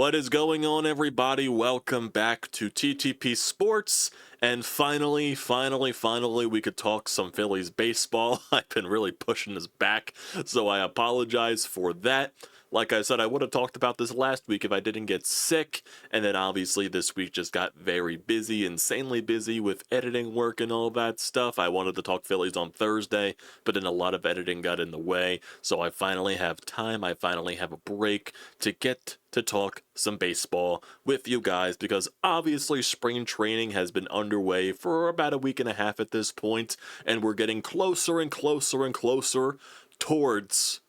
What is going on, everybody? Welcome back to TTP Sports. And finally, we could talk some Phillies baseball. I've been really pushing this back, so I apologize for that. Like I said, I would have talked about this last week if I didn't get sick, and then obviously this week just got very busy, insanely busy with editing work and all that stuff. I wanted to talk Phillies on Thursday, but then a lot of editing got in the way, so I finally have time, I finally have a break to get to talk some baseball with you guys, because obviously spring training has been underway for about a week and a half at this point, and we're getting closer and closer and closer towards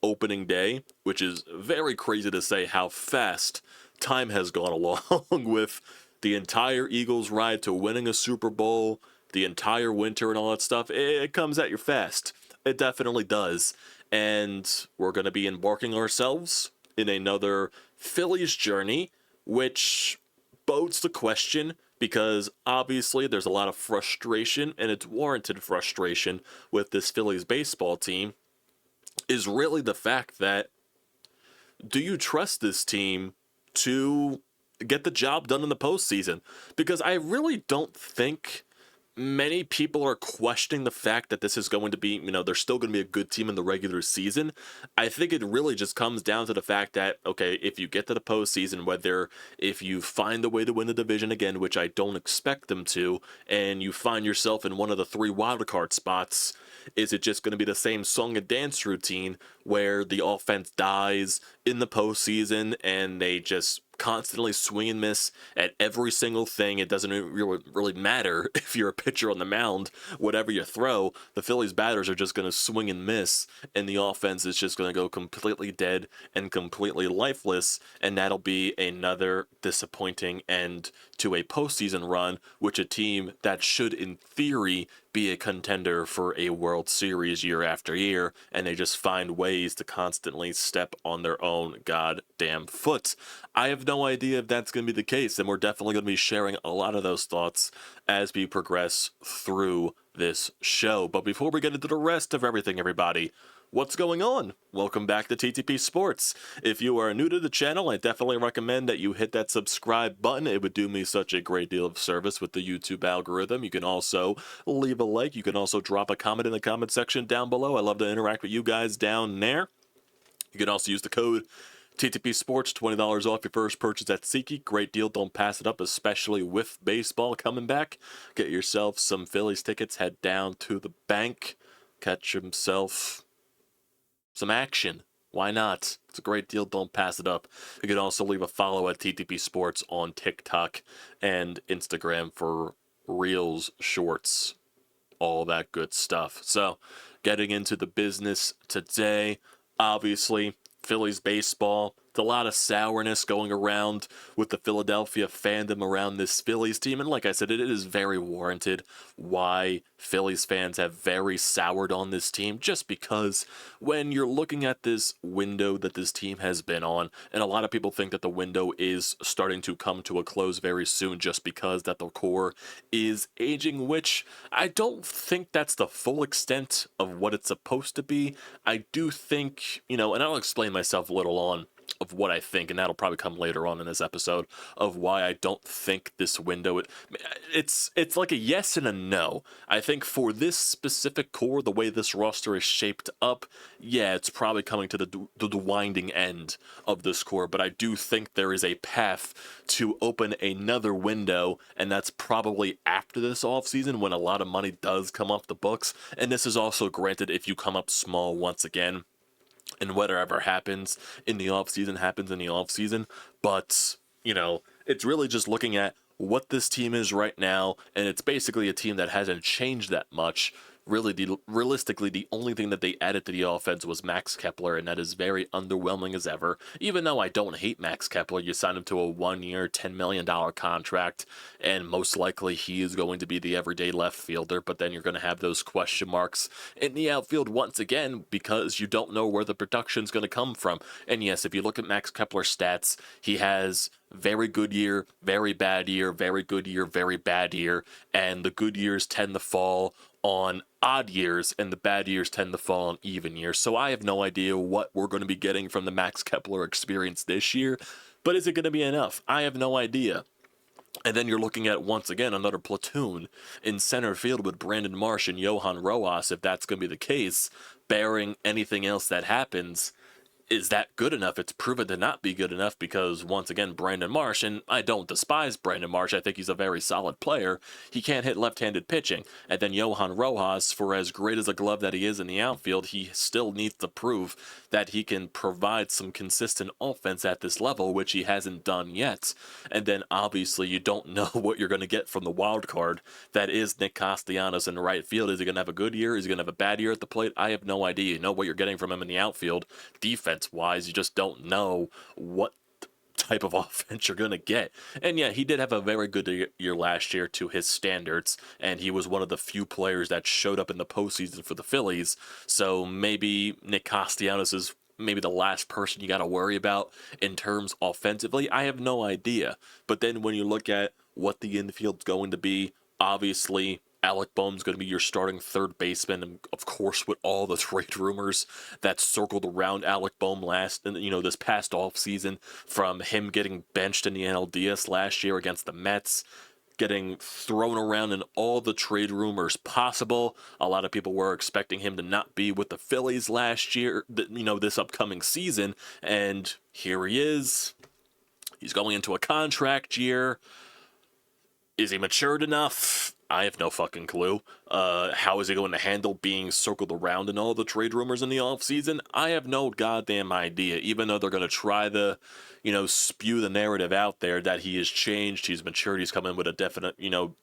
opening day, which is very crazy to say how fast time has gone along with the entire Eagles ride to winning a Super Bowl, the entire winter and all that stuff. It comes at you fast. It definitely does. And we're going to be embarking ourselves in another Phillies journey, which bodes the question, because obviously there's a lot of frustration, and it's warranted frustration with this Phillies baseball team, is really the fact that, do you trust this team to get the job done in the postseason? Because I really don't think many people are questioning the fact that this is going to be, they're still going to be a good team in the regular season. I think it really just comes down to the fact that, okay, if you get to the postseason, if you find a way to win the division again, which I don't expect them to, and you find yourself in one of the 3 wildcard spots, is it just going to be the same song and dance routine where the offense dies in the postseason and they just constantly swing and miss at every single thing? It doesn't really matter if you're a pitcher on the mound. Whatever you throw, the Phillies batters are just going to swing and miss, and the offense is just going to go completely dead and completely lifeless, and that'll be another disappointing end to a postseason run, which a team that should, in theory, be a contender for a World Series year after year, and they just find ways to constantly step on their own goddamn foot. I have no idea if that's going to be the case, and we're definitely going to be sharing a lot of those thoughts as we progress through this show. But before we get into the rest of everything, everybody, what's going on? Welcome back to TTP Sports. If you are new to the channel, I definitely recommend that you hit that subscribe button. It would do me such a great deal of service with the YouTube algorithm. You can also leave a like. You can also drop a comment in the comment section down below. I love to interact with you guys down there. You can also use the code TTP Sports, $20 off your first purchase at SeatGeek. Great deal. Don't pass it up, especially with baseball coming back. Get yourself some Phillies tickets. Head down to the bank. Catch yourself some action. Why not? It's a great deal. Don't pass it up. You can also leave a follow at TTP Sports on TikTok and Instagram for reels, shorts, all that good stuff. So, getting into the business today, obviously, Phillies baseball. It's a lot of sourness going around with the Philadelphia fandom around this Phillies team. And like I said, it is very warranted why Phillies fans have very soured on this team, just because when you're looking at this window that this team has been on, and a lot of people think that the window is starting to come to a close very soon just because that the core is aging, which I don't think that's the full extent of what it's supposed to be. I do think, and I'll explain myself a little on of what I think, and that'll probably come later on in this episode, of why I don't think this window, it's like a yes and a no. I think for this specific core, the way this roster is shaped up, yeah, it's probably coming to the winding end of this core, but I do think there is a path to open another window, and that's probably after this offseason when a lot of money does come off the books. And this is also granted if you come up small once again, and whatever happens in the offseason happens in the offseason. But, it's really just looking at what this team is right now, and it's basically a team that hasn't changed that much. Really, realistically, the only thing that they added to the offense was Max Kepler, and that is very underwhelming as ever. Even though I don't hate Max Kepler, you signed him to a 1-year, $10 million contract, and most likely he is going to be the everyday left fielder, but then you're going to have those question marks in the outfield once again because you don't know where the production's going to come from. And yes, if you look at Max Kepler's stats, he has very good year, very bad year, very good year, very bad year, and the good years tend to fall on odd years, and the bad years tend to fall on even years. So I have no idea what we're going to be getting from the Max Kepler experience this year, But is it going to be enough? I have no idea. And then you're looking at, once again, another platoon in center field with Brandon Marsh and Johan Rojas. If that's going to be the case, bearing anything else that happens, is that good enough? It's proven to not be good enough because, once again, Brandon Marsh, and I don't despise Brandon Marsh, I think he's a very solid player, he can't hit left-handed pitching. And then Johan Rojas, for as great as a glove that he is in the outfield, he still needs to prove that he can provide some consistent offense at this level, which he hasn't done yet. And then, obviously, you don't know what you're going to get from the wild card that is Nick Castellanos in right field. Is he going to have a good year? Is he going to have a bad year at the plate? I have no idea. You know what you're getting from him in the outfield. Defense-wise, you just don't know what type of offense you're going to get. And yeah, he did have a very good year last year to his standards, and he was one of the few players that showed up in the postseason for the Phillies. So maybe Nick Castellanos is maybe the last person you got to worry about in terms offensively. I have no idea. But then when you look at what the infield's going to be, obviously Alec Boehm's going to be your starting third baseman, and of course, with all the trade rumors that circled around Alec Boehm this past offseason, from him getting benched in the NLDS last year against the Mets, getting thrown around in all the trade rumors possible. A lot of people were expecting him to not be with the Phillies last year, this upcoming season, and here he is. He's going into a contract year. Is he matured enough? I have no fucking clue. How is he going to handle being circled around in all the trade rumors in the offseason? I have no goddamn idea, even though they're going to try to, spew the narrative out there that he has changed, he's matured, he's come in with a definite,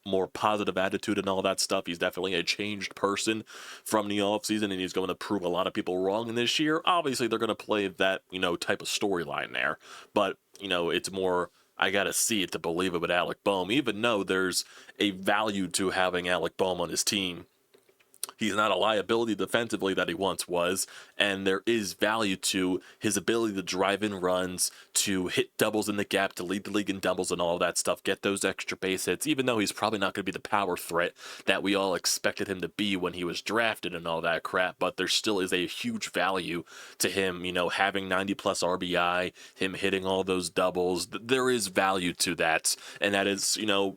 more positive attitude and all that stuff. He's definitely a changed person from the offseason, and he's going to prove a lot of people wrong in this year. Obviously, they're going to play that, type of storyline there. But, it's more, I got to see it to believe it with Alec Boehm, even though there's a value to having Alec Boehm on his team. He's not a liability defensively that he once was, and there is value to his ability to drive in runs, to hit doubles in the gap, to lead the league in doubles and all that stuff, get those extra base hits, even though he's probably not going to be the power threat that we all expected him to be when he was drafted and all that crap, but there still is a huge value to him, having 90-plus RBI, him hitting all those doubles. There is value to that, and that is,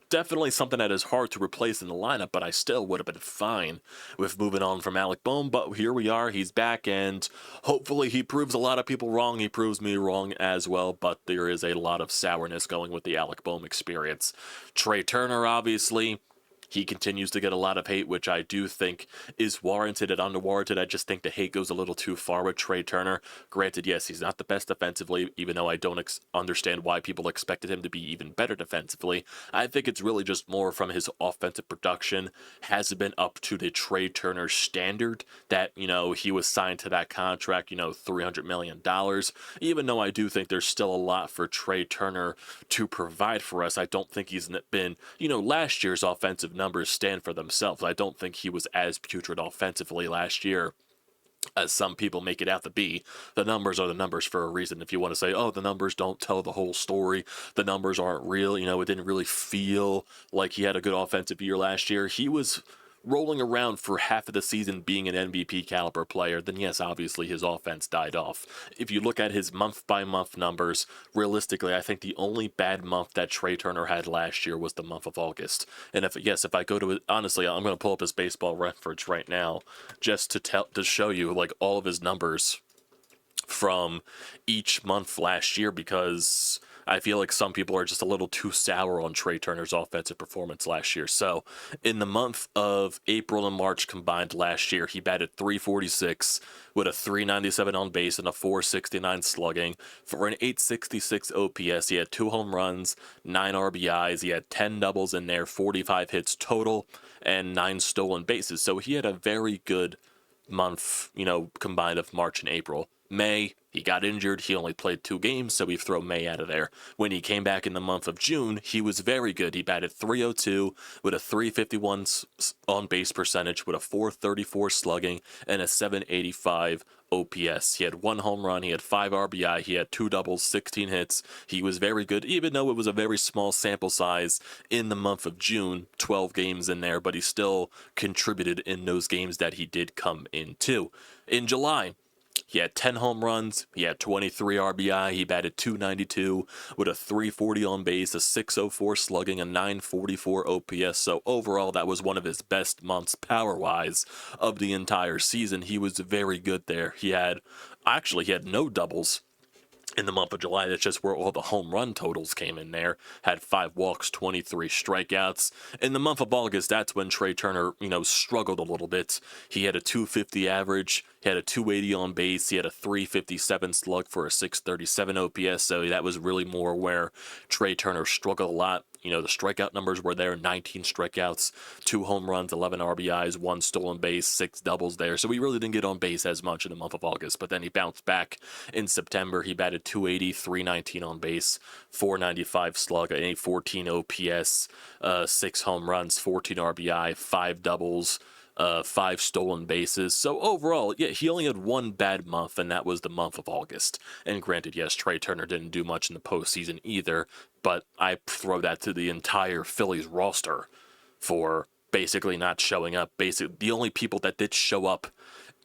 definitely something that is hard to replace in the lineup, but I still would have been fine with moving on from Alec Boehm. But here we are, he's back, and hopefully he proves a lot of people wrong. He proves me wrong as well, but there is a lot of sourness going with the Alec Boehm experience. Trey Turner, obviously, he continues to get a lot of hate, which I do think is warranted and unwarranted. I just think the hate goes a little too far with Trey Turner. Granted, yes, he's not the best defensively, even though I don't understand why people expected him to be even better defensively. I think it's really just more from his offensive production hasn't been up to the Trey Turner standard that, he was signed to that contract, $300 million. Even though I do think there's still a lot for Trey Turner to provide for us, I don't think he's been, last year's offensive numbers stand for themselves. I don't think he was as putrid offensively last year as some people make it out to be. The numbers are the numbers for a reason. If you want to say, oh, the numbers don't tell the whole story, the numbers aren't real, it didn't really feel like he had a good offensive year last year. He was rolling around for half of the season being an MVP caliber player, then yes, obviously his offense died off. If you look at his month-by-month numbers, realistically, I think the only bad month that Trey Turner had last year was the month of August. And if I go to it, honestly, I'm going to pull up his baseball reference right now just to show you like all of his numbers from each month last year, because I feel like some people are just a little too sour on Trey Turner's offensive performance last year. So in the month of April and March combined last year, he batted .346 with a .397 on base and a .469 slugging. For an .866 OPS, he had 2 home runs, 9 RBIs, he had 10 doubles in there, 45 hits total, and 9 stolen bases. So he had a very good month, combined of March and April. May, he got injured. He only played 2 games, so we throw May out of there. When he came back in the month of June, he was very good. He batted .302 with a .351 on-base percentage, with a .434 slugging, and a .785 OPS. He had 1 home run, he had 5 RBI, he had 2 doubles, 16 hits. He was very good, even though it was a very small sample size in the month of June, 12 games in there, but he still contributed in those games that he did come into. In July, He had 10 home runs. He had 23 RBI. He batted .292 with a .340 on base, a .604 slugging, a .944 OPS. So overall, that was one of his best months power-wise of the entire season. He was very good there. He had no doubles in the month of July. That's just where all the home run totals came in there. Had 5 walks, 23 strikeouts. In the month of August, that's when Trey Turner, struggled a little bit. He had a .250 average. He had a .280 on base. He had a .357 slug for a .637 OPS. So that was really more where Trey Turner struggled a lot. The strikeout numbers were there, 19 strikeouts, 2 home runs, 11 RBIs, 1 stolen base, 6 doubles there. So he really didn't get on base as much in the month of August. But then he bounced back in September. He batted .280, .319 on base, .495 slug, a .14 OPS, 6 home runs, 14 RBI, 5 doubles, 5 stolen bases. So overall, yeah, he only had 1 bad month, and that was the month of August. And granted, yes, Trey Turner didn't do much in the postseason either, but I throw that to the entire Phillies roster for basically not showing up. Basically, the only people that did show up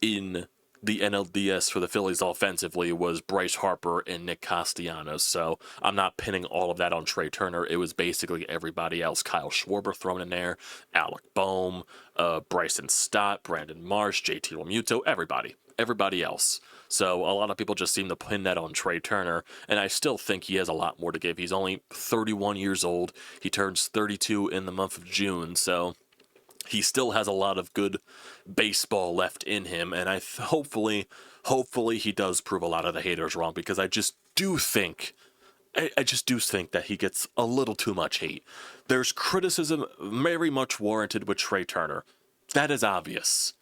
in the NLDS for the Phillies offensively was Bryce Harper and Nick Castellanos. So I'm not pinning all of that on Trey Turner. It was basically everybody else. Kyle Schwarber thrown in there, Alec Boehm, Bryson Stott, Brandon Marsh, JT Realmuto, everybody else. So a lot of people just seem to pin that on Trey Turner, and I still think he has a lot more to give. He's only 31 years old. He turns 32 in the month of June, so he still has a lot of good baseball left in him, and hopefully he does prove a lot of the haters wrong, because I just do think that he gets a little too much hate. There's criticism very much warranted with Trey Turner. That is obvious.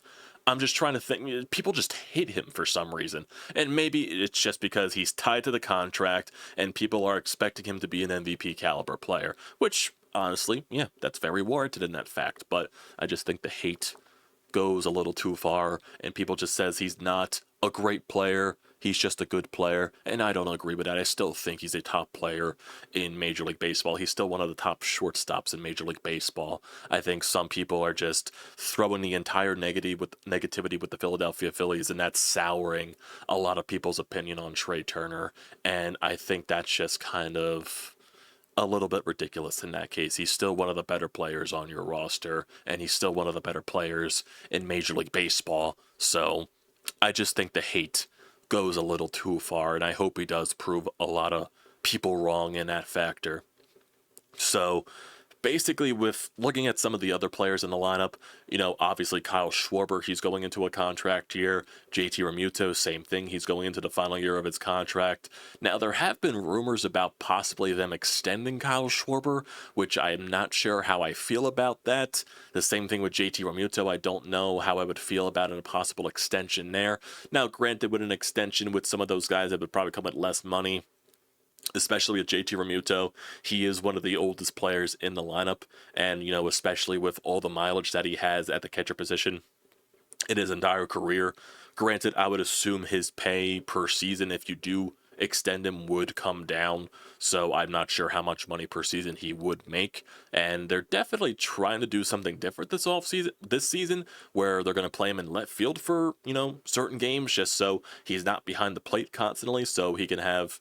I'm just trying to think. People just hate him for some reason. And maybe it's just because he's tied to the contract and people are expecting him to be an MVP caliber player, which honestly, yeah, that's very warranted in that fact. But I just think the hate goes a little too far, and people just says he's not a great player. He's just a good player, and I don't agree with that. I still think he's a top player in Major League Baseball. He's still one of the top shortstops in Major League Baseball. I think some people are just throwing the entire negativity with the Philadelphia Phillies, and that's souring a lot of people's opinion on Trey Turner, and I think that's just kind of a little bit ridiculous in that case. He's still one of the better players on your roster, and he's still one of the better players in Major League Baseball. So I just think the hate goes a little too far, and I hope he does prove a lot of people wrong in that factor. So basically, with looking at some of the other players in the lineup, obviously Kyle Schwarber, he's going into a contract year. JT Realmuto, same thing. He's going into the final year of his contract. Now, there have been rumors about possibly them extending Kyle Schwarber, which I'm not sure how I feel about that. The same thing with JT Realmuto. I don't know how I would feel about a possible extension there. Now, granted, with an extension with some of those guys, it would probably come at less money. Especially with JT Realmuto, he is one of the oldest players in the lineup, and especially with all the mileage that he has at the catcher position in his entire career. Granted, I would assume his pay per season, if you do extend him, would come down, so I'm not sure how much money per season he would make. And they're definitely trying to do something different this season, where they're going to play him in left field for certain games, just so he's not behind the plate constantly, so he can have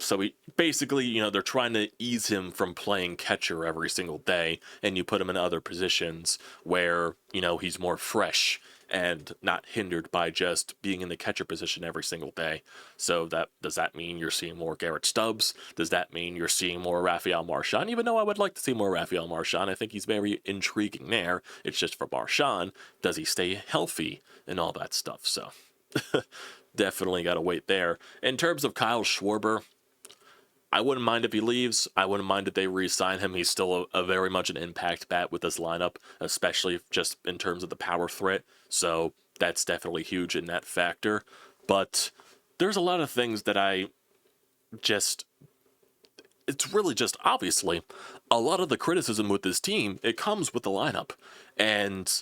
so he basically, they're trying to ease him from playing catcher every single day, and you put him in other positions where, he's more fresh and not hindered by just being in the catcher position every single day. So does that mean you're seeing more Garrett Stubbs? Does that mean you're seeing more Rafael Marchand? Even though I would like to see more Rafael Marchand, I think he's very intriguing there. It's just for Marchand, does he stay healthy and all that stuff? So definitely got to wait there. In terms of Kyle Schwarber, I wouldn't mind if he leaves. I wouldn't mind if they re-sign him. He's still a very much an impact bat with this lineup, especially just in terms of the power threat. So that's definitely huge in that factor. But there's a lot of things that it's really just obviously a lot of the criticism with this team, it comes with the lineup. And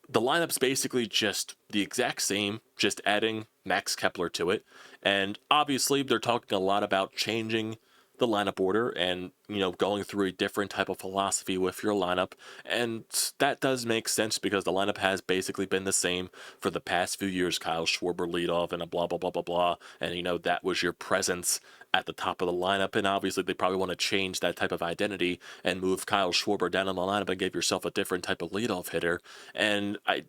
the lineup's basically just the exact same, just adding Max Kepler to it. And obviously they're talking a lot about changing the lineup order and, going through a different type of philosophy with your lineup. And that does make sense because the lineup has basically been the same for the past few years. Kyle Schwarber leadoff and a blah, blah, blah, blah, blah. And, that was your presence at the top of the lineup. And obviously they probably want to change that type of identity and move Kyle Schwarber down in the lineup and give yourself a different type of leadoff hitter. And I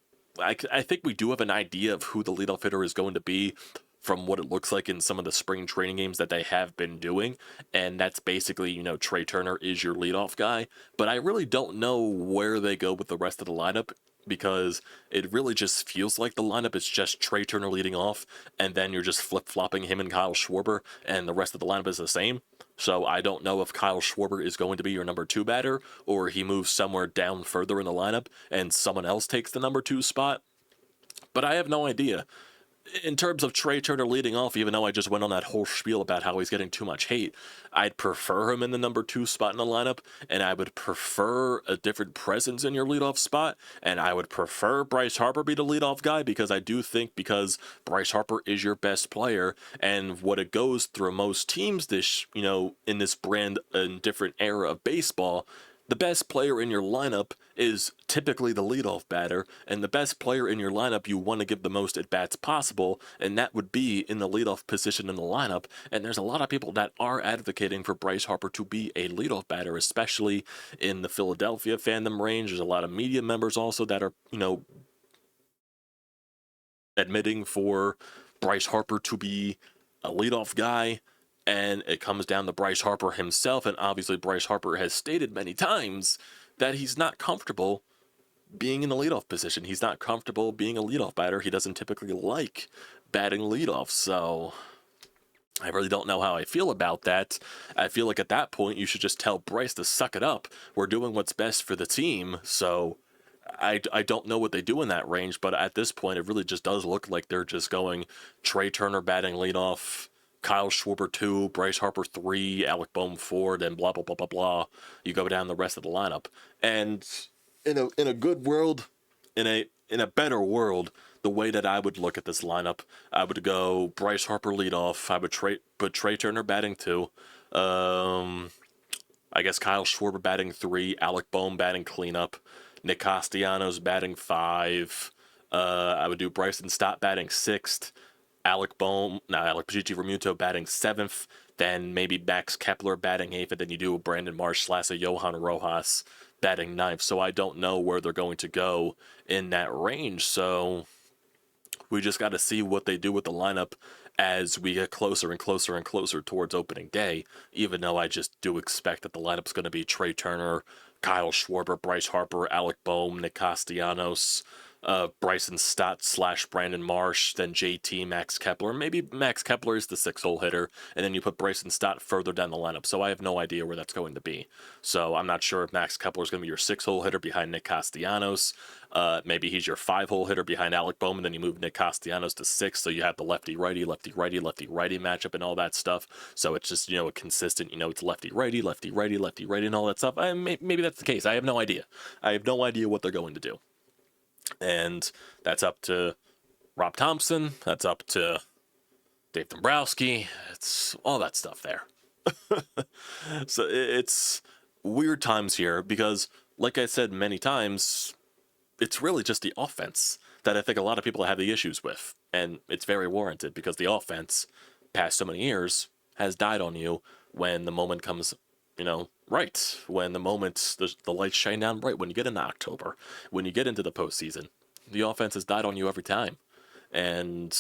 think we do have an idea of who the leadoff hitter is going to be from what it looks like in some of the spring training games that they have been doing. And that's basically, Trey Turner is your leadoff guy. But I really don't know where they go with the rest of the lineup because it really just feels like the lineup is just Trey Turner leading off, and then you're just flip-flopping him and Kyle Schwarber, and the rest of the lineup is the same. So I don't know if Kyle Schwarber is going to be your number 2 batter, or he moves somewhere down further in the lineup and someone else takes the number 2 spot. But I have no idea. In terms of Trey Turner leading off, even though I just went on that whole spiel about how he's getting too much hate, I'd prefer him in the number 2 spot in the lineup, and I would prefer a different presence in your leadoff spot, and I would prefer Bryce Harper be the leadoff guy because I do think because Bryce Harper is your best player, and what it goes through most teams this, in this brand and different era of baseball, the best player in your lineup is typically the leadoff batter, and the best player in your lineup you want to give the most at-bats possible, and that would be in the leadoff position in the lineup. And there's a lot of people that are advocating for Bryce Harper to be a leadoff batter, especially in the Philadelphia fandom range. There's a lot of media members also that are, admitting for Bryce Harper to be a leadoff guy. And it comes down to Bryce Harper himself, and obviously Bryce Harper has stated many times that he's not comfortable being in the leadoff position. He's not comfortable being a leadoff batter. He doesn't typically like batting leadoff, so I really don't know how I feel about that. I feel like at that point you should just tell Bryce to suck it up. We're doing what's best for the team, so I don't know what they do in that range, but at this point it really just does look like they're just going Trey Turner batting leadoff, Kyle Schwarber 2, Bryce Harper 3, Alec Bohm 4, then blah, blah, blah, blah, blah. You go down the rest of the lineup. And in a good world, in a better world, the way that I would look at this lineup, I would go Bryce Harper leadoff. I would put Trey Turner batting 2. I guess Kyle Schwarber batting 3, Alec Bohm batting cleanup, Nick Castellanos batting 5. I would do Bryson Stott batting 6th. Alec Pucci Remuto batting 7th, then maybe Max Kepler batting 8th, and then you do Brandon Marsh / Johan Rojas batting 9th. So I don't know where they're going to go in that range. So we just got to see what they do with the lineup as we get closer and closer and closer towards opening day, even though I just do expect that the lineup's going to be Trey Turner, Kyle Schwarber, Bryce Harper, Alec Bohm, Nick Castellanos, Bryson Stott / Brandon Marsh, then JT, Max Kepler. Maybe Max Kepler is the 6-hole hitter, and then you put Bryson Stott further down the lineup. So I have no idea where that's going to be. So I'm not sure if Max Kepler is going to be your 6-hole hitter behind Nick Castellanos. Maybe he's your 5-hole hitter behind Alec Bohm, and then you move Nick Castellanos to 6, so you have the lefty-righty, lefty-righty, lefty-righty matchup and all that stuff. So it's just, a consistent, it's lefty-righty, lefty-righty, lefty-righty, and all that stuff. Maybe that's the case. I have no idea. I have no idea what they're going to do. And that's up to Rob Thompson. That's up to Dave Dombrowski. It's all that stuff there. So it's weird times here because, like I said many times, it's really just the offense that I think a lot of people have the issues with. And it's very warranted because the offense, past so many years, has died on you when the moment comes, right. When the moment, the lights shine down bright, when you get into October, when you get into the postseason, the offense has died on you every time. And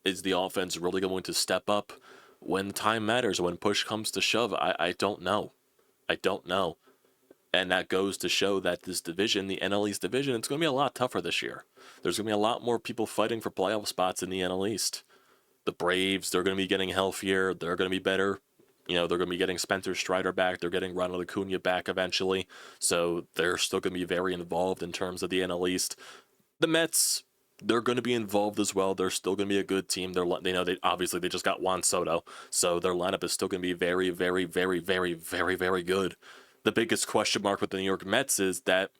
is the offense really going to step up when time matters, when push comes to shove? I don't know. I don't know. And that goes to show that this division, the NL East division, it's going to be a lot tougher this year. There's going to be a lot more people fighting for playoff spots in the NL East. The Braves, they're going to be getting healthier. They're going to be better. They're going to be getting Spencer Strider back. They're getting Ronald Acuna back eventually. So they're still going to be very involved in terms of the NL East. The Mets, they're going to be involved as well. They're still going to be a good team. They obviously they just got Juan Soto, so their lineup is still going to be very, very, very, very, very, very good. The biggest question mark with the New York Mets is that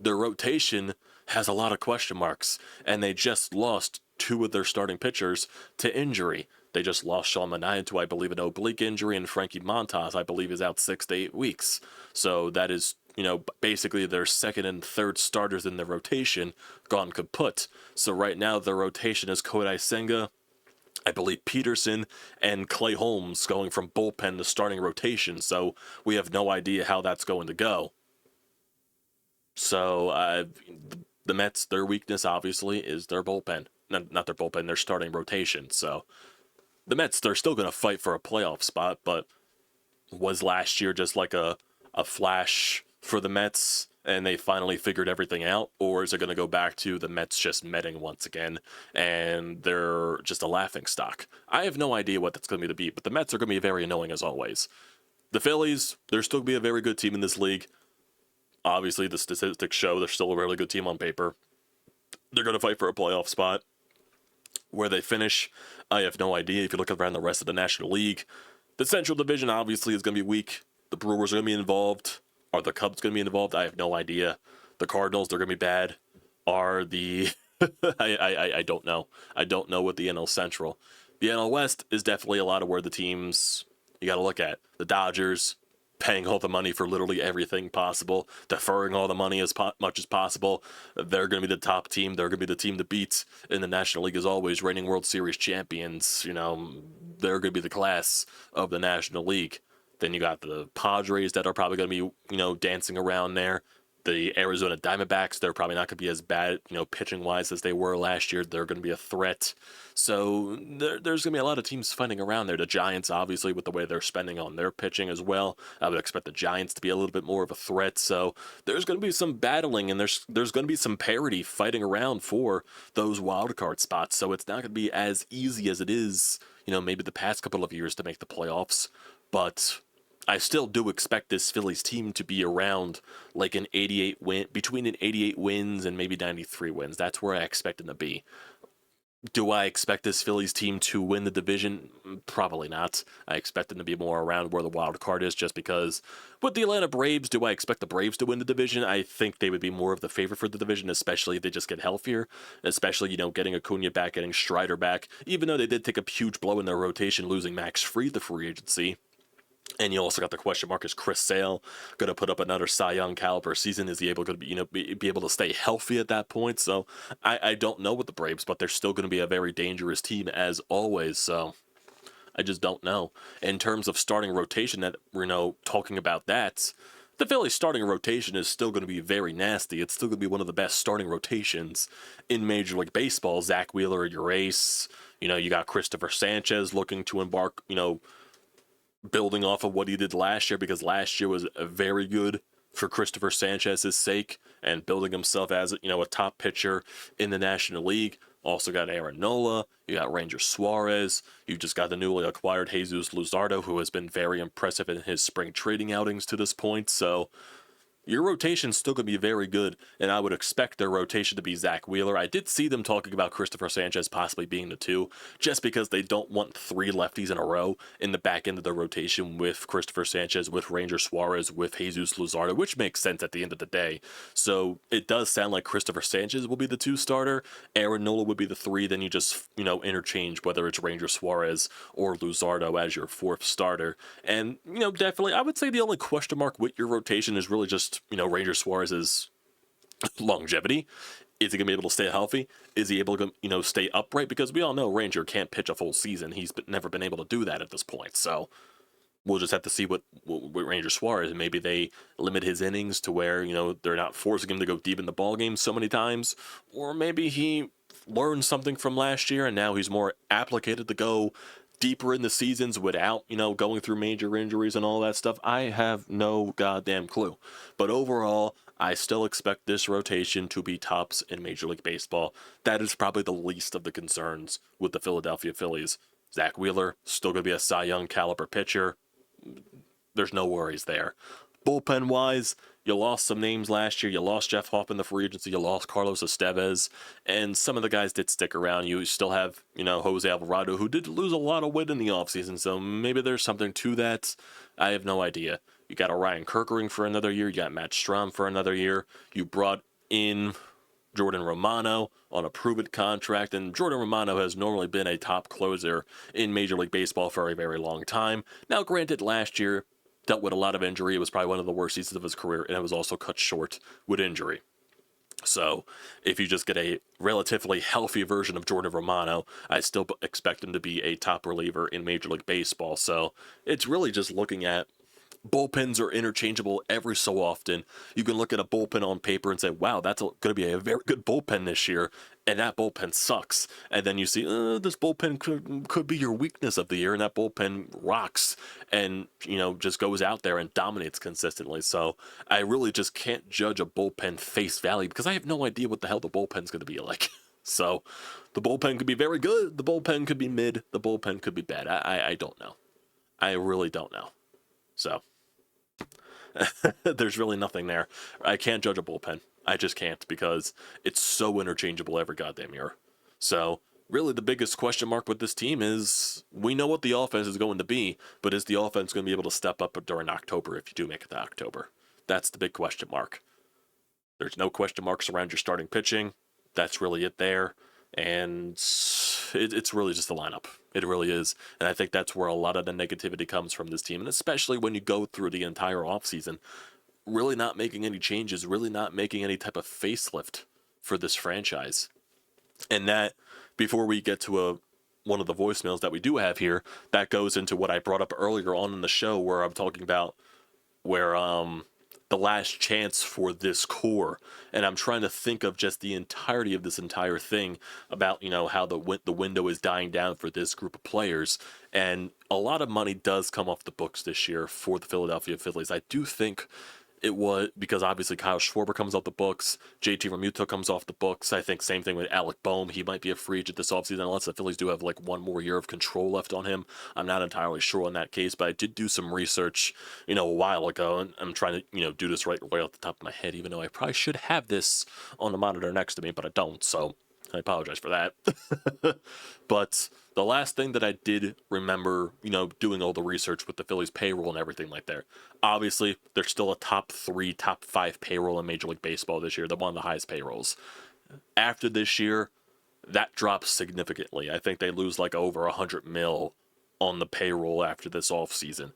their rotation has a lot of question marks, and they just lost 2 of their starting pitchers to injury. They just lost Sean Manaea to, I believe, an oblique injury, and Frankie Montas, I believe, is out 6 to 8 weeks. So that is, basically their second and third starters in their rotation gone kaput. So right now their rotation is Kodai Senga, I believe Peterson, and Clay Holmes going from bullpen to starting rotation. So we have no idea how that's going to go. So the Mets, their weakness obviously is their bullpen. Not their bullpen, their starting rotation. So the Mets, they're still going to fight for a playoff spot, but was last year just like a flash for the Mets and they finally figured everything out? Or is it going to go back to the Mets just metting once again and they're just a laughing stock? I have no idea what that's going to be, but the Mets are going to be very annoying as always. The Phillies, they're still going to be a very good team in this league. Obviously, the statistics show they're still a really good team on paper. They're going to fight for a playoff spot. Where they finish, I have no idea. If you look around the rest of the National League, the Central Division obviously is going to be weak. The Brewers are going to be involved. Are the Cubs going to be involved? I have no idea. The Cardinals, they're going to be bad. Are the... I don't know. I don't know what the NL Central. The NL West is definitely a lot of where the teams you got to look at. The Dodgers, paying all the money for literally everything possible, deferring all the money as much as possible. They're going to be the top team. They're going to be the team to beat in the National League as always, reigning World Series champions. They're going to be the class of the National League. Then you got the Padres that are probably going to be, dancing around there. The Arizona Diamondbacks, they're probably not going to be as bad, pitching-wise as they were last year. They're going to be a threat. So there's going to be a lot of teams fighting around there. The Giants, obviously, with the way they're spending on their pitching as well. I would expect the Giants to be a little bit more of a threat. So there's going to be some battling, and there's going to be some parity fighting around for those wild card spots. So it's not going to be as easy as it is, maybe the past couple of years to make the playoffs. But I still do expect this Phillies team to be around like an 88 win, between an 88 wins and maybe 93 wins. That's where I expect them to be. Do I expect this Phillies team to win the division? Probably not. I expect them to be more around where the wild card is just because with the Atlanta Braves, do I expect the Braves to win the division? I think they would be more of the favorite for the division, especially if they just get healthier, especially, getting Acuna back, getting Strider back, even though they did take a huge blow in their rotation, losing Max Fried to free agency. And you also got the question mark: is Chris Sale going to put up another Cy Young caliber season? Is he able to be able to stay healthy at that point? So I don't know with the Braves, but they're still going to be a very dangerous team as always. So I just don't know. In terms of starting rotation, that talking about that, the Phillies starting rotation is still going to be very nasty. It's still going to be one of the best starting rotations in Major League Baseball. Zach Wheeler, your ace. You got Christopher Sanchez looking to embark. Building off of what he did last year, because last year was very good for Christopher Sanchez's sake and building himself as a top pitcher in the National League. Also got Aaron Nola, you got Ranger Suarez, you just got the newly acquired Jesus Luzardo, who has been very impressive in his spring trading outings to this point. So your rotation's still going to be very good, and I would expect their rotation to be Zach Wheeler. I did see them talking about Christopher Sanchez possibly being the 2, just because they don't want 3 lefties in a row in the back end of their rotation with Christopher Sanchez, with Ranger Suarez, with Jesus Luzardo, which makes sense at the end of the day. So it does sound like Christopher Sanchez will be the 2 starter, Aaron Nola would be the 3, then you just, interchange whether it's Ranger Suarez or Luzardo as your 4th starter. And, definitely, I would say the only question mark with your rotation is really just Ranger Suarez's longevity. Is he going to be able to stay healthy? Is he able to, stay upright? Because we all know Ranger can't pitch a full season. He's never been able to do that at this point. So we'll just have to see what Ranger Suarez. Maybe they limit his innings to where, they're not forcing him to go deep in the ball game so many times. Or maybe he learned something from last year and now he's more applicated to go deeper in the seasons without, going through major injuries and all that stuff. I have no goddamn clue. But overall, I still expect this rotation to be tops in Major League Baseball. That is probably the least of the concerns with the Philadelphia Phillies. Zach Wheeler, still going to be a Cy Young caliber pitcher. There's no worries there. Bullpen-wise, you lost some names last year. You lost Jeff Hoffman, the free agency. You lost Carlos Estevez. And some of the guys did stick around. You still have, Jose Alvarado, who did lose a lot of weight in the offseason. So maybe there's something to that. I have no idea. You got Orion Kerkering for another year. You got Matt Strahm for another year. You brought in Jordan Romano on a proven contract, and Jordan Romano has normally been a top closer in Major League Baseball for a very long time. Now, granted, last year dealt with a lot of injury. It was probably one of the worst seasons of his career, and it was also cut short with injury. So if you just get a relatively healthy version of Jordan Romano, I still expect him to be a top reliever in Major League Baseball. So it's really just looking at bullpens are interchangeable every so often. You can look at a bullpen on paper and say, wow, that's going to be a very good bullpen this year, and that bullpen sucks. And then you see, this bullpen could be your weakness of the year, and that bullpen rocks and, just goes out there and dominates consistently. So I really just can't judge a bullpen face value because I have no idea what the hell the bullpen's going to be like. So the bullpen could be very good, the bullpen could be mid, the bullpen could be bad. I don't know. I really don't know. So there's really nothing there. I can't judge a bullpen. I just can't because it's so interchangeable every goddamn year. So really the biggest question mark with this team is we know what the offense is going to be, but is the offense going to be able to step up during October if you do make it to October? That's the big question mark. There's no question marks around your starting pitching. That's really it there. And it's really just the lineup. It really is. And I think that's where a lot of the negativity comes from this team. And especially when you go through the entire offseason, really not making any changes, really not making any type of facelift for this franchise. And that, before we get to one of the voicemails that we do have here, that goes into what I brought up earlier on in the show where I'm talking about where the last chance for this core, and I'm trying to think of just the entirety of this entire thing about how the window is dying down for this group of players, and a lot of money does come off the books this year for the Philadelphia Phillies. I do think it was because obviously Kyle Schwarber comes off the books, JT Realmuto comes off the books. I think same thing with Alec Boehm. He might be a free agent this offseason unless the Phillies do have like one more year of control left on him. I'm not entirely sure on that case, but I did do some research, a while ago, and I'm trying to, do this right off the top of my head, even though I probably should have this on the monitor next to me, but I don't, so I apologize for that. But the last thing that I did remember, doing all the research with the Phillies payroll and everything like that, obviously they're still a top 3, top 5 payroll in Major League Baseball this year. They're one of the highest payrolls. After this year, that drops significantly. I think they lose like over $100 million on the payroll after this offseason.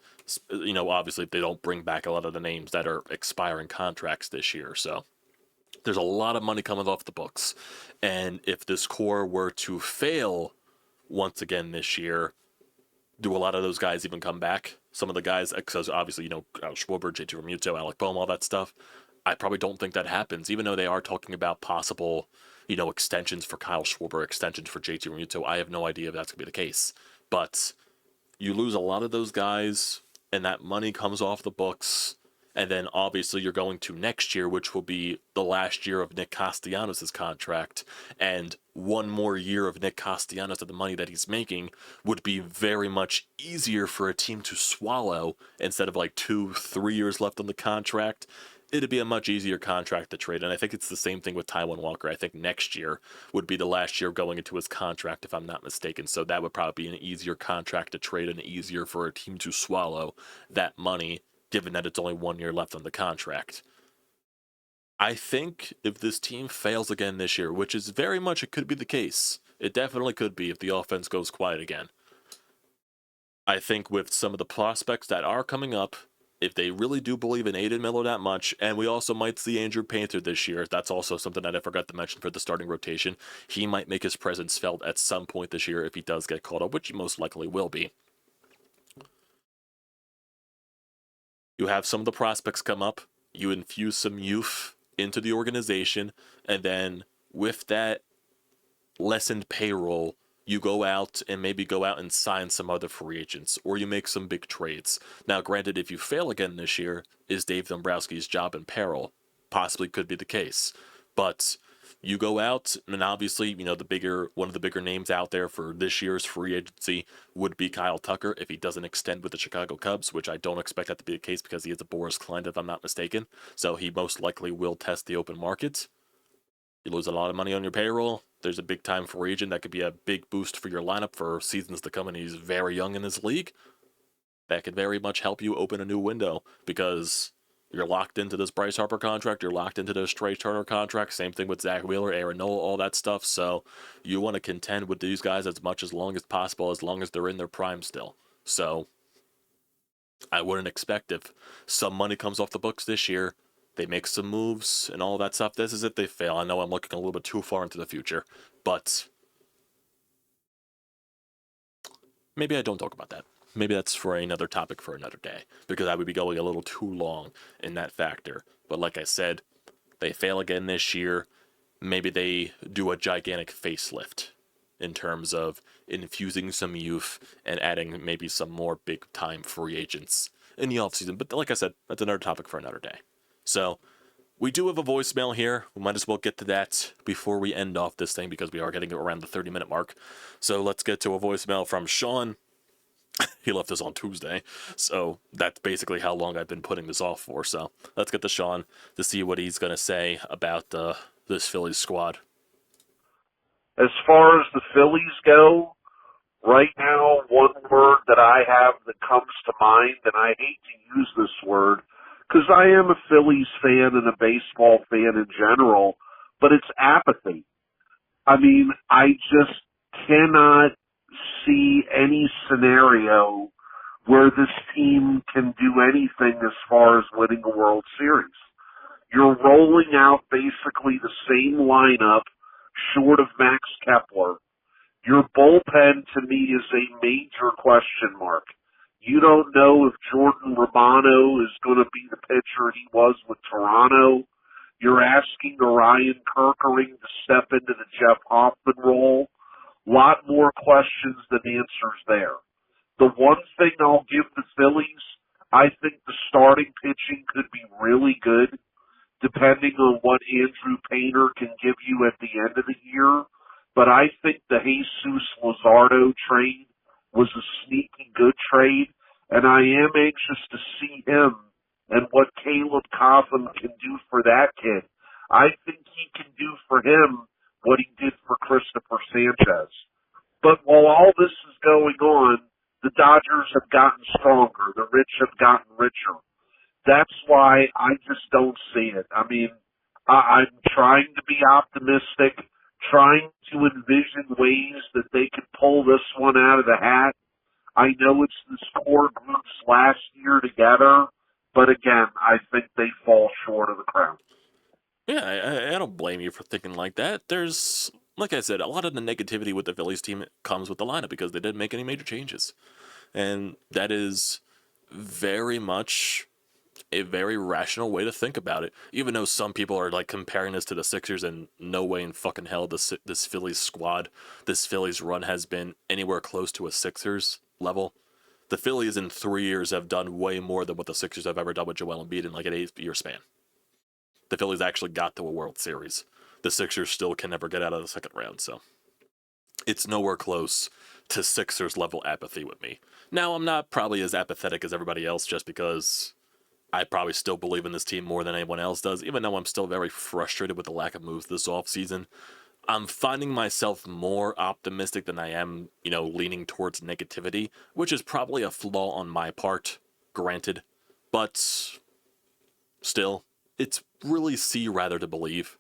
Obviously if they don't bring back a lot of the names that are expiring contracts this year. So there's a lot of money coming off the books. And if this core were to fail once again this year, do a lot of those guys even come back? Some of the guys, because obviously, Schwarber, JT Realmuto, Alec Boehm, all that stuff, I probably don't think that happens, even though they are talking about possible, extensions for Kyle Schwarber, extensions for JT Realmuto. I have no idea if that's going to be the case. But you lose a lot of those guys, and that money comes off the books. And then obviously you're going to next year, which will be the last year of Nick Castellanos' contract. And one more year of Nick Castellanos at the money that he's making would be very much easier for a team to swallow instead of like 2-3 years left on the contract. It'd be a much easier contract to trade. And I think it's the same thing with Taijuan Walker. I think next year would be the last year going into his contract, if I'm not mistaken. So that would probably be an easier contract to trade and easier for a team to swallow that money, given that it's only 1 year left on the contract. I think if this team fails again this year, which is very much, it could be the case. It definitely could be if the offense goes quiet again. I think with some of the prospects that are coming up, if they really do believe in Aiden Miller that much, and we also might see Andrew Painter this year, that's also something that I forgot to mention for the starting rotation. He might make his presence felt at some point this year if he does get called up, which he most likely will be. You have some of the prospects come up, you infuse some youth into the organization, and then with that lessened payroll, you go out and sign some other free agents, or you make some big trades. Now, granted, if you fail again this year, is Dave Dombrowski's job in peril? Possibly could be the case. But you go out, and obviously, one of the bigger names out there for this year's free agency would be Kyle Tucker if he doesn't extend with the Chicago Cubs, which I don't expect that to be the case because he is a Boris client, if I'm not mistaken. So he most likely will test the open market. You lose a lot of money on your payroll. There's a big-time free agent that could be a big boost for your lineup for seasons to come, and he's very young in this league. That could very much help you open a new window because You're locked into this Bryce Harper contract. You're locked into this Trey Turner contract. Same thing with Zach Wheeler, Aaron Nola, all that stuff. So you want to contend with these guys as long as possible, as long as they're in their prime still. So I wouldn't expect if some money comes off the books this year, they make some moves and all that stuff. This is if they fail. I know I'm looking a little bit too far into the future, but maybe I don't talk about that. Maybe that's for another topic for another day, because I would be going a little too long in that factor. But like I said, they fail again this year. Maybe they do a gigantic facelift in terms of infusing some youth and adding maybe some more big-time free agents in the offseason. But like I said, that's another topic for another day. So we do have a voicemail here. We might as well get to that before we end off this thing, because we are getting around the 30-minute mark. So let's get to a voicemail from Sean. He left us on Tuesday, so that's basically how long I've been putting this off for. So let's get to Sean to see what he's going to say about this Phillies squad. As far as the Phillies go, right now, one word that I have that comes to mind, and I hate to use this word because I am a Phillies fan and a baseball fan in general, but it's apathy. I mean, I just cannot see any scenario where this team can do anything as far as winning a World Series. You're rolling out basically the same lineup short of Max Kepler. Your bullpen, to me, is a major question mark. You don't know if Jordan Romano is going to be the pitcher he was with Toronto. You're asking Orion Kerkering to step into the Jeff Hoffman role. A lot more questions than answers there. The one thing I'll give the Phillies, I think the starting pitching could be really good, depending on what Andrew Painter can give you at the end of the year. But I think the Jesus Luzardo trade was a sneaky good trade, and I am anxious to see him and what Caleb Cotham can do for that kid. I think he can do for him what he did for Christopher Sanchez. But while all this is going on, the Dodgers have gotten stronger. The rich have gotten richer. That's why I just don't see it. I mean, I'm trying to be optimistic, trying to envision ways that they could pull this one out of the hat. I know it's this core group's last year together, but again, I think they fall short of the crown. Yeah, I don't blame you for thinking like that. There's, like I said, a lot of the negativity with the Phillies team comes with the lineup because they didn't make any major changes. And that is very much a very rational way to think about it. Even though some people are like comparing this to the Sixers, and no way in fucking hell this Phillies squad, this Phillies run has been anywhere close to a Sixers level. The Phillies in 3 years have done way more than what the Sixers have ever done with Joel Embiid in like an 8-year span. The Phillies actually got to a World Series. The Sixers still can never get out of the second round, so it's nowhere close to Sixers level apathy with me. Now, I'm not probably as apathetic as everybody else just because I probably still believe in this team more than anyone else does, even though I'm still very frustrated with the lack of moves this offseason. I'm finding myself more optimistic than I am, leaning towards negativity, which is probably a flaw on my part, granted. But still, it's really see rather to believe.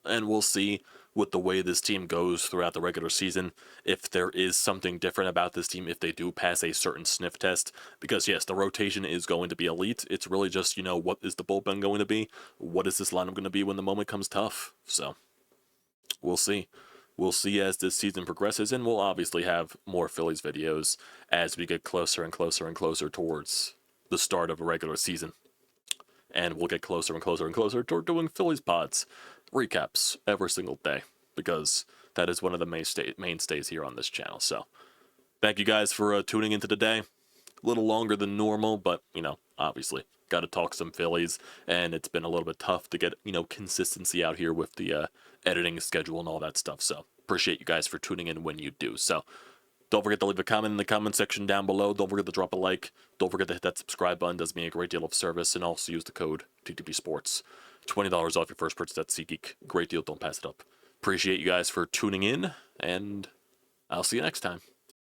And we'll see with the way this team goes throughout the regular season, if there is something different about this team, if they do pass a certain sniff test. Because yes, the rotation is going to be elite. It's really just, what is the bullpen going to be? What is this lineup going to be when the moment comes tough? So, we'll see. We'll see as this season progresses, and we'll obviously have more Phillies videos as we get closer and closer and closer towards the start of a regular season. And we'll get closer and closer and closer toward doing Phillies pods, recaps every single day, because that is one of the mainstays here on this channel. So thank you guys for tuning into today. A little longer than normal, but, obviously got to talk some Phillies, and it's been a little bit tough to get, consistency out here with the editing schedule and all that stuff. So appreciate you guys for tuning in when you do. So don't forget to leave a comment in the comment section down below. Don't forget to drop a like. Don't forget to hit that subscribe button. It does me a great deal of service. And also use the code TTPSPORTS. $20 off your first purchase at SEATGEEK. Great deal. Don't pass it up. Appreciate you guys for tuning in, and I'll see you next time.